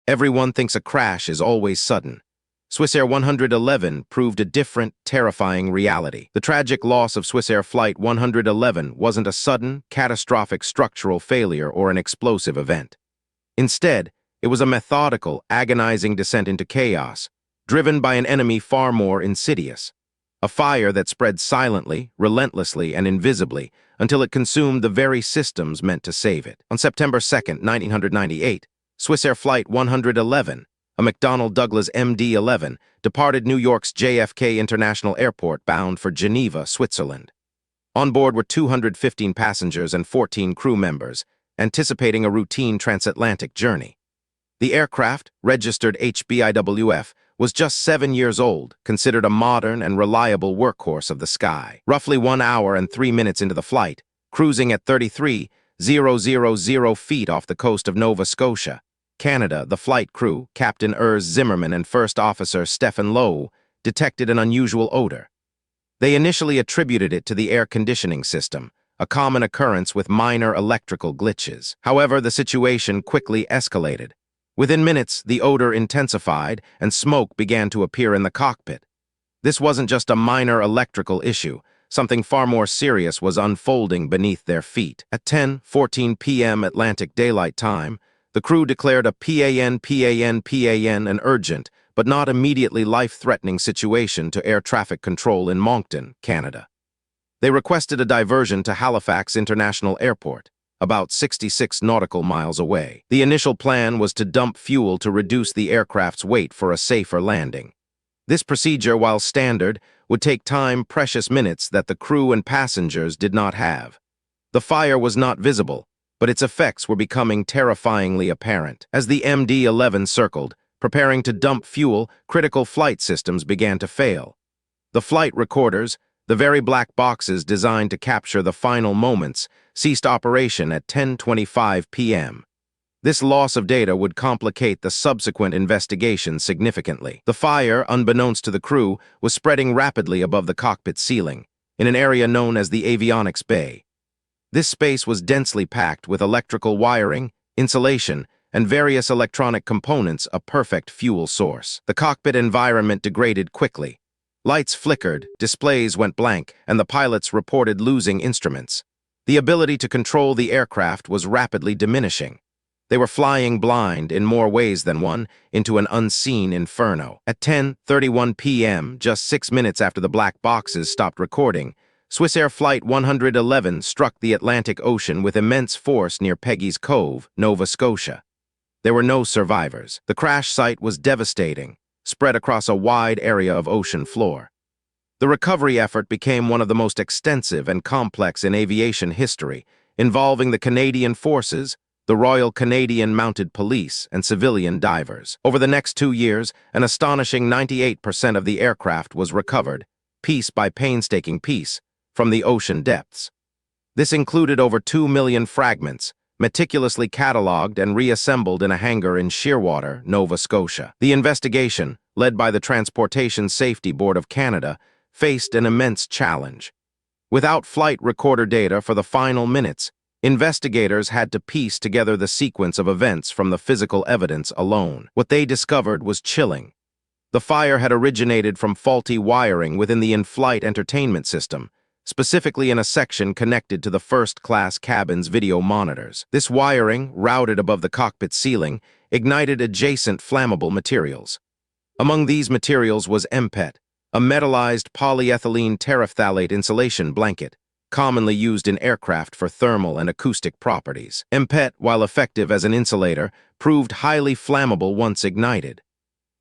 Everyone thinks a crash is always sudden. Swissair 111 proved a different, terrifying reality. The tragic loss of Swissair Flight 111 wasn't a sudden, catastrophic structural failure or an explosive event. Instead, it was a methodical, agonizing descent into chaos, driven by an enemy far more insidious. A fire that spread silently, relentlessly, and invisibly until it consumed the very systems meant to save it. On September 2, 1998, Swissair Flight 111, a McDonnell Douglas MD-11, departed New York's JFK International Airport bound for Geneva, Switzerland. On board were 215 passengers and 14 crew members, anticipating a routine transatlantic journey. The aircraft, registered HBIWF, was just 7 years old, considered a modern and reliable workhorse of the sky. Roughly 1 hour and 3 minutes into the flight, cruising at 33,000 feet off the coast of Nova Scotia, Canada, the flight crew, Captain Urs Zimmerman and First Officer Stefan Lowe, detected an unusual odor. They initially attributed it to the air conditioning system, a common occurrence with minor electrical glitches. However, the situation quickly escalated. Within minutes, the odor intensified and smoke began to appear in the cockpit. This wasn't just a minor electrical issue. Something far more serious was unfolding beneath their feet. At 10:14 p.m. Atlantic Daylight Time, the crew declared a PAN, an urgent, but not immediately life-threatening situation to air traffic control in Moncton, Canada. They requested a diversion to Halifax International Airport, about 66 nautical miles away. The initial plan was to dump fuel to reduce the aircraft's weight for a safer landing. This procedure, while standard, would take time, precious minutes that the crew and passengers did not have. The fire was not visible, but its effects were becoming terrifyingly apparent. As the MD-11 circled, preparing to dump fuel, critical flight systems began to fail. The flight recorders, the very black boxes designed to capture the final moments, ceased operation at 10:25 p.m. This loss of data would complicate the subsequent investigation significantly. The fire, unbeknownst to the crew, was spreading rapidly above the cockpit ceiling, in an area known as the avionics bay. This space was densely packed with electrical wiring, insulation, and various electronic components, a perfect fuel source. The cockpit environment degraded quickly. Lights flickered, displays went blank, and the pilots reported losing instruments. The ability to control the aircraft was rapidly diminishing. They were flying blind, in more ways than one, into an unseen inferno. At 10:31 p.m., just 6 minutes after the black boxes stopped recording, Swissair Flight 111 struck the Atlantic Ocean with immense force near Peggy's Cove, Nova Scotia. There were no survivors. The crash site was devastating, spread across a wide area of ocean floor. The recovery effort became one of the most extensive and complex in aviation history, involving the Canadian Forces, the Royal Canadian Mounted Police, and civilian divers. Over the next 2 years, an astonishing 98% of the aircraft was recovered, piece by painstaking piece, from the ocean depths. This included over 2 million fragments, meticulously catalogued and reassembled in a hangar in Shearwater, Nova Scotia. The investigation, led by the Transportation Safety Board of Canada, faced an immense challenge. Without flight recorder data for the final minutes, investigators had to piece together the sequence of events from the physical evidence alone. What they discovered was chilling. The fire had originated from faulty wiring within the in-flight entertainment system, specifically in a section connected to the first-class cabin's video monitors. This wiring, routed above the cockpit ceiling, ignited adjacent flammable materials. Among these materials was MPET, a metallized polyethylene terephthalate insulation blanket, commonly used in aircraft for thermal and acoustic properties. MPET, while effective as an insulator, proved highly flammable once ignited.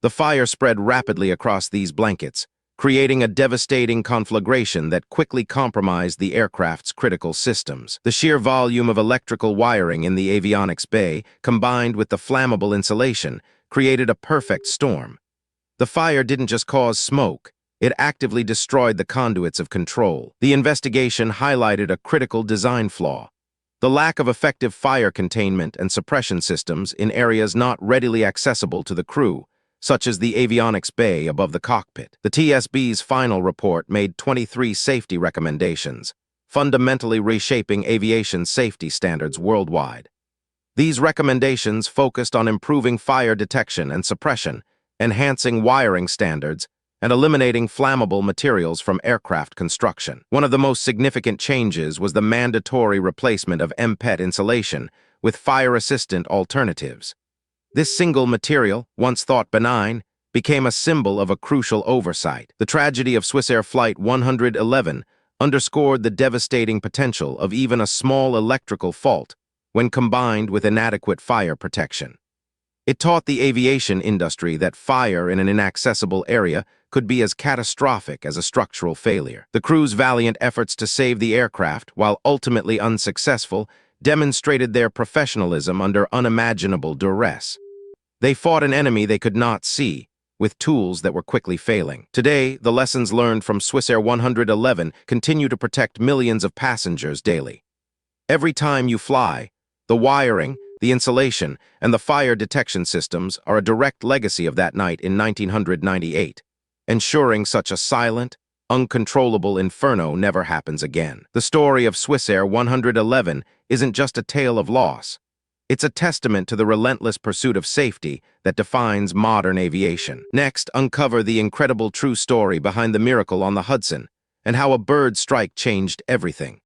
The fire spread rapidly across these blankets, creating a devastating conflagration that quickly compromised the aircraft's critical systems. The sheer volume of electrical wiring in the avionics bay, combined with the flammable insulation, created a perfect storm. The fire didn't just cause smoke, it actively destroyed the conduits of control. The investigation highlighted a critical design flaw: the lack of effective fire containment and suppression systems in areas not readily accessible to the crew, such as the avionics bay above the cockpit. The TSB's final report made 23 safety recommendations, fundamentally reshaping aviation safety standards worldwide. These recommendations focused on improving fire detection and suppression, enhancing wiring standards, and eliminating flammable materials from aircraft construction. One of the most significant changes was the mandatory replacement of MPET insulation with fire-assistant alternatives. This single material, once thought benign, became a symbol of a crucial oversight. The tragedy of Swissair Flight 111 underscored the devastating potential of even a small electrical fault when combined with inadequate fire protection. It taught the aviation industry that fire in an inaccessible area could be as catastrophic as a structural failure. The crew's valiant efforts to save the aircraft, while ultimately unsuccessful, demonstrated their professionalism under unimaginable duress. They fought an enemy they could not see, with tools that were quickly failing. Today, the lessons learned from Swissair 111 continue to protect millions of passengers daily. Every time you fly, the wiring, the insulation, and the fire detection systems are a direct legacy of that night in 1998, ensuring such a silent, uncontrollable inferno never happens again. The story of Swissair 111 isn't just a tale of loss. It's a testament to the relentless pursuit of safety that defines modern aviation. Next, uncover the incredible true story behind the miracle on the Hudson and how a bird strike changed everything.